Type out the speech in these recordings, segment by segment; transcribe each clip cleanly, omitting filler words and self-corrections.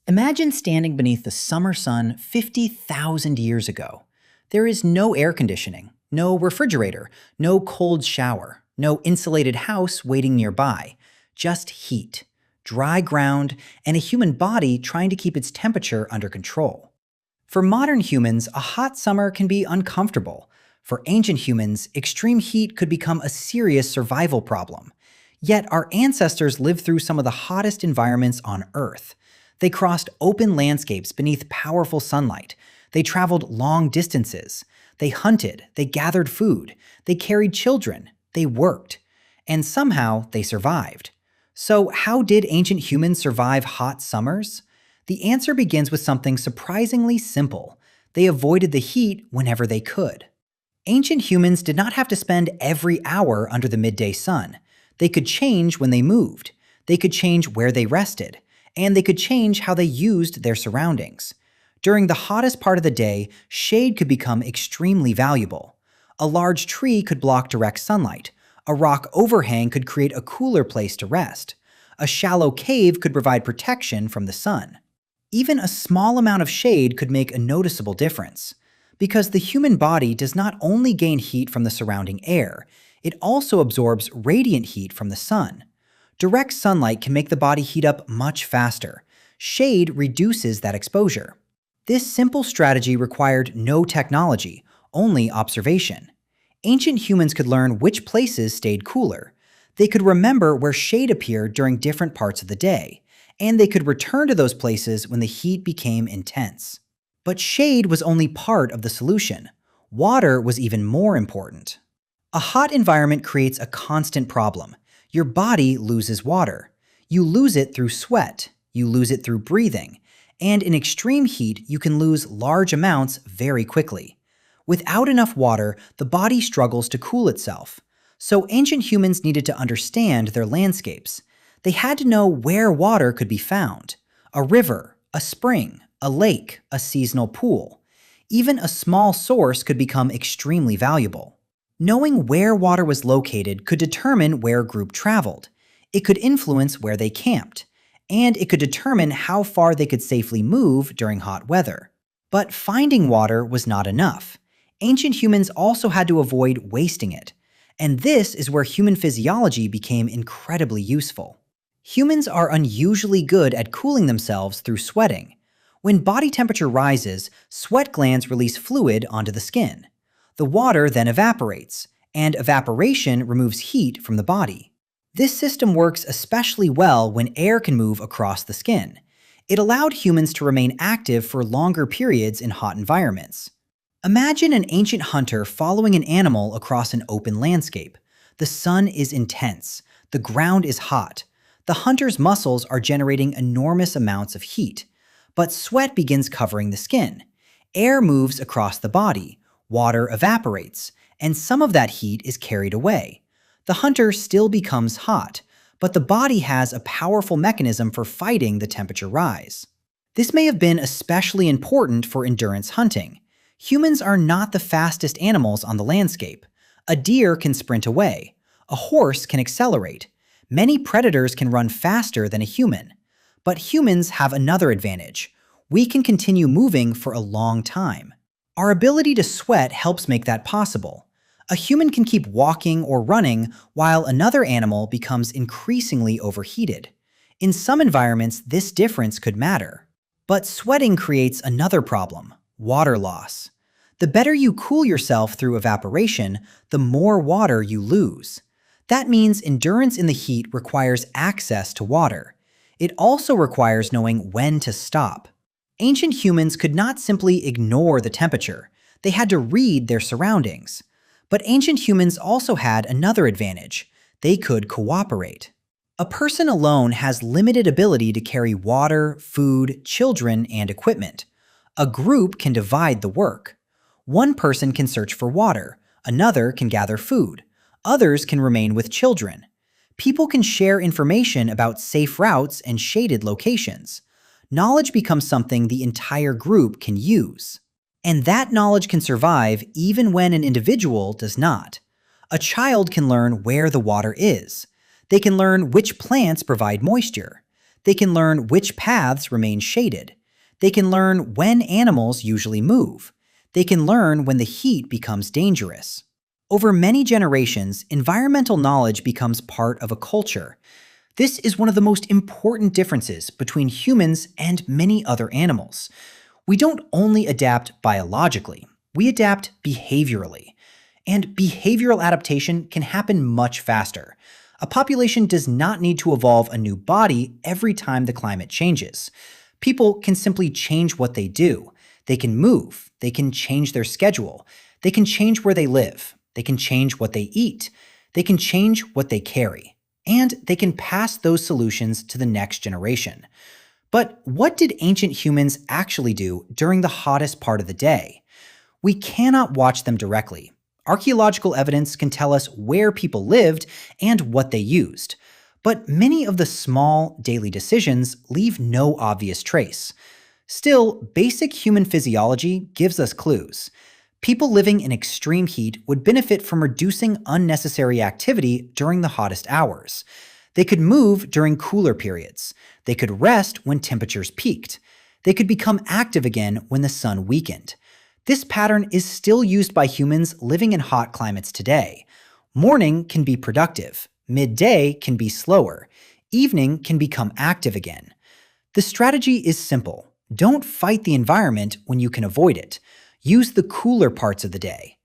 Imagine standing beneath the summer sun 50,000 years ago. There is no air conditioning, no refrigerator, no cold shower, no insulated house waiting nearby. Just heat, dry ground, and a human body trying to keep its temperature under control. For modern humans, a hot summer can be uncomfortable. For ancient humans, extreme heat could become a serious survival problem. Yet our ancestors lived through some of the hottest environments on Earth. They crossed open landscapes beneath powerful sunlight. They traveled long distances. They hunted. They gathered food. They carried children. They worked. And somehow they survived. So, how did ancient humans survive hot summers? The answer begins with something surprisingly simple. They avoided the heat whenever they could. Ancient humans did not have to spend every hour under the midday sun. They could change when they moved. They could change where they rested. And they could change how they used their surroundings. During the hottest part of the day, shade could become extremely valuable. A large tree could block direct sunlight. A rock overhang could create a cooler place to rest. A shallow cave could provide protection from the sun. Even a small amount of shade could make a noticeable difference. Because the human body does not only gain heat from the surrounding air, it also absorbs radiant heat from the sun. Direct sunlight can make the body heat up much faster. Shade reduces that exposure. This simple strategy required no technology, only observation. Ancient humans could learn which places stayed cooler. They could remember where shade appeared during different parts of the day, and they could return to those places when the heat became intense. But shade was only part of the solution. Water was even more important. A hot environment creates a constant problem. Your body loses water. You lose it through sweat. You lose it through breathing. And in extreme heat, you can lose large amounts very quickly. Without enough water, the body struggles to cool itself. So ancient humans needed to understand their landscapes. They had to know where water could be found. A river, a spring, a lake, a seasonal pool. Even a small source could become extremely valuable. Knowing where water was located could determine where a group traveled. It could influence where they camped. And it could determine how far they could safely move during hot weather. But finding water was not enough. Ancient humans also had to avoid wasting it. And this is where human physiology became incredibly useful. Humans are unusually good at cooling themselves through sweating. When body temperature rises, sweat glands release fluid onto the skin. The water then evaporates, and evaporation removes heat from the body. This system works especially well when air can move across the skin. It allowed humans to remain active for longer periods in hot environments. Imagine an ancient hunter following an animal across an open landscape. The sun is intense. The ground is hot. The hunter's muscles are generating enormous amounts of heat. But sweat begins covering the skin. Air moves across the body. Water evaporates. And some of that heat is carried away. The hunter still becomes hot, but the body has a powerful mechanism for fighting the temperature rise. This may have been especially important for endurance hunting. Humans are not the fastest animals on the landscape. A deer can sprint away. A horse can accelerate. Many predators can run faster than a human. But humans have another advantage. We can continue moving for a long time. Our ability to sweat helps make that possible. A human can keep walking or running while another animal becomes increasingly overheated. In some environments, this difference could matter. But sweating creates another problem: water loss. The better you cool yourself through evaporation, the more water you lose. That means endurance in the heat requires access to water. It also requires knowing when to stop. Ancient humans could not simply ignore the temperature. They had to read their surroundings. But ancient humans also had another advantage. They could cooperate. A person alone has limited ability to carry water, food, children, and equipment. A group can divide the work. One person can search for water. Another can gather food. Others can remain with children. People can share information about safe routes and shaded locations. Knowledge becomes something the entire group can use. And that knowledge can survive even when an individual does not. A child can learn where the water is. They can learn which plants provide moisture. They can learn which paths remain shaded. They can learn when animals usually move. They can learn when the heat becomes dangerous. Over many generations, environmental knowledge becomes part of a culture. This is one of the most important differences between humans and many other animals. We don't only adapt biologically, we adapt behaviorally. And behavioral adaptation can happen much faster. A population does not need to evolve a new body every time the climate changes. People can simply change what they do. They can move, they can change their schedule, they can change where they live, they can change what they eat, they can change what they carry, and they can pass those solutions to the next generation. But what did ancient humans actually do during the hottest part of the day? We cannot watch them directly. Archaeological evidence can tell us where people lived and what they used. But many of the small, daily decisions leave no obvious trace. Still, basic human physiology gives us clues. People living in extreme heat would benefit from reducing unnecessary activity during the hottest hours. They could move during cooler periods. They could rest when temperatures peaked. They could become active again when the sun weakened. This pattern is still used by humans living in hot climates today. Morning can be productive. Midday can be slower. Evening can become active again. The strategy is simple. Don't fight the environment when you can avoid it. Use the cooler parts of the day.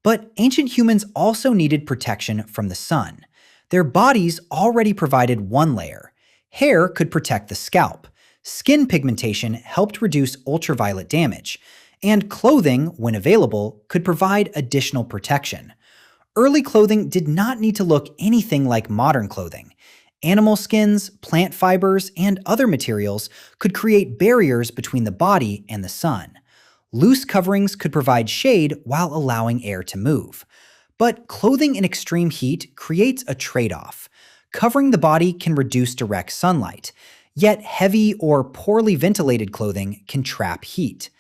But ancient humans also needed protection from the sun. Their bodies already provided one layer. Hair could protect the scalp. Skin pigmentation helped reduce ultraviolet damage. And clothing, when available, could provide additional protection. Early clothing did not need to look anything like modern clothing. Animal skins, plant fibers, and other materials could create barriers between the body and the sun. Loose coverings could provide shade while allowing air to move. But clothing in extreme heat creates a trade-off. Covering the body can reduce direct sunlight, yet heavy or poorly ventilated clothing can trap heat.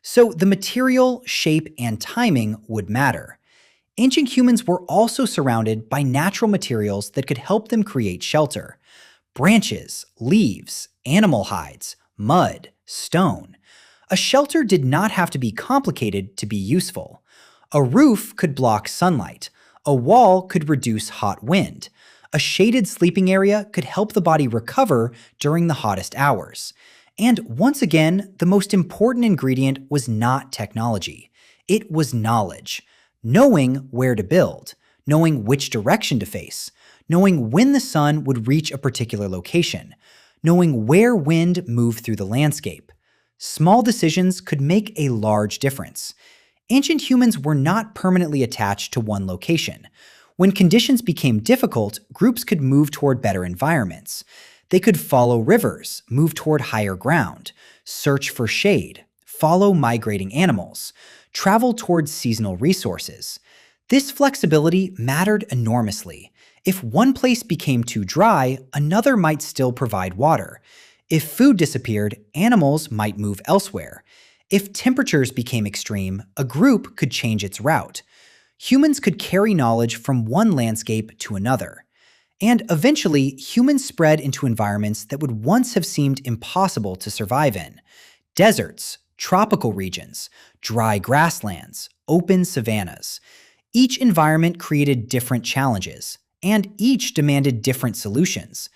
So the material, shape, and timing would matter. Ancient humans were also surrounded by natural materials that could help them create shelter. Branches, leaves, animal hides, mud, stone. A shelter did not have to be complicated to be useful. A roof could block sunlight. A wall could reduce hot wind. A shaded sleeping area could help the body recover during the hottest hours. And once again, the most important ingredient was not technology. It was knowledge. Knowing where to build, knowing which direction to face, knowing when the sun would reach a particular location, knowing where wind moved through the landscape. Small decisions could make a large difference. Ancient humans were not permanently attached to one location. When conditions became difficult, groups could move toward better environments. They could follow rivers, move toward higher ground, search for shade, follow migrating animals, travel towards seasonal resources. This flexibility mattered enormously. If one place became too dry, another might still provide water. If food disappeared, animals might move elsewhere. If temperatures became extreme, a group could change its route. Humans could carry knowledge from one landscape to another. And eventually, humans spread into environments that would once have seemed impossible to survive in. Deserts, tropical regions, dry grasslands, open savannas. Each environment created different challenges, and each demanded different solutions.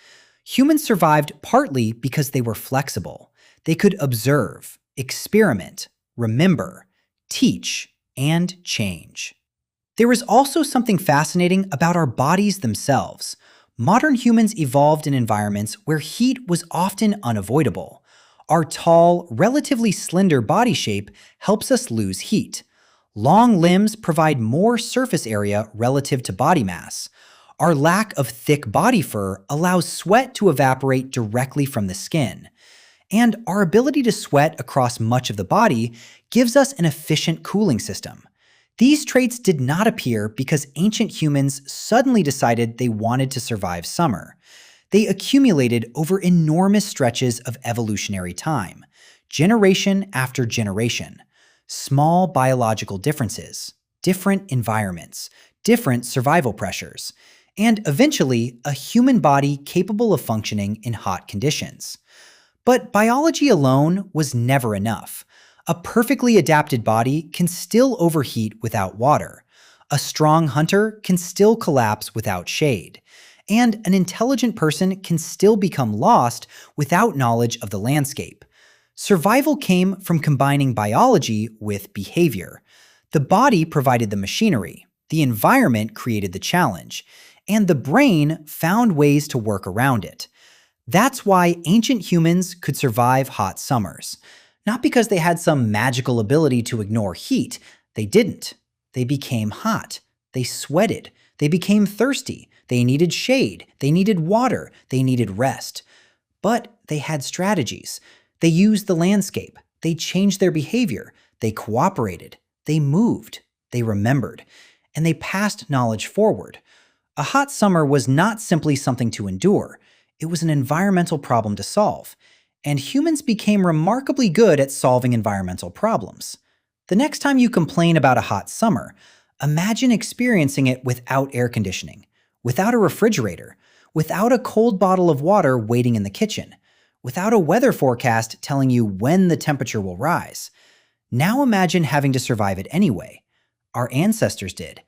Humans survived partly because they were flexible. They could observe, experiment, remember, teach, and change. There is also something fascinating about our bodies themselves. Modern humans evolved in environments where heat was often unavoidable. Our tall, relatively slender body shape helps us lose heat. Long limbs provide more surface area relative to body mass. Our lack of thick body fur allows sweat to evaporate directly from the skin. And our ability to sweat across much of the body gives us an efficient cooling system. These traits did not appear because ancient humans suddenly decided they wanted to survive summer. They accumulated over enormous stretches of evolutionary time, generation after generation. Small biological differences, different environments, different survival pressures. and eventually a human body capable of functioning in hot conditions. But biology alone was never enough. A perfectly adapted body can still overheat without water. A strong hunter can still collapse without shade. And an intelligent person can still become lost without knowledge of the landscape. Survival came from combining biology with behavior. The body provided the machinery, the environment created the challenge, and the brain found ways to work around it. That's why ancient humans could survive hot summers. Not because they had some magical ability to ignore heat. They didn't. They became hot. They sweated. They became thirsty. They needed shade. They needed water. They needed rest. But they had strategies. They used the landscape. They changed their behavior. They cooperated. They moved. They remembered. And they passed knowledge forward. A hot summer was not simply something to endure. It was an environmental problem to solve. And humans became remarkably good at solving environmental problems. The next time you complain about a hot summer, imagine experiencing it without air conditioning, without a refrigerator, without a cold bottle of water waiting in the kitchen, without a weather forecast telling you when the temperature will rise. Now imagine having to survive it anyway. Our ancestors did.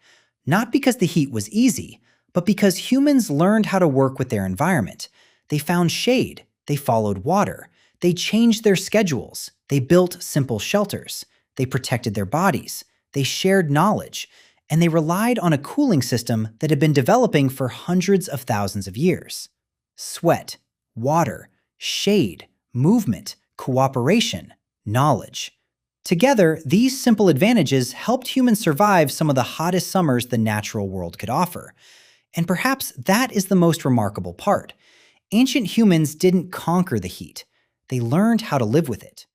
Not because the heat was easy, but because humans learned how to work with their environment. They found shade. They followed water. They changed their schedules. They built simple shelters. They protected their bodies. They shared knowledge. And they relied on a cooling system that had been developing for hundreds of thousands of years. Sweat, water, shade, movement, cooperation, knowledge. Together, these simple advantages helped humans survive some of the hottest summers the natural world could offer. And perhaps that is the most remarkable part. Ancient humans didn't conquer the heat. They learned how to live with it.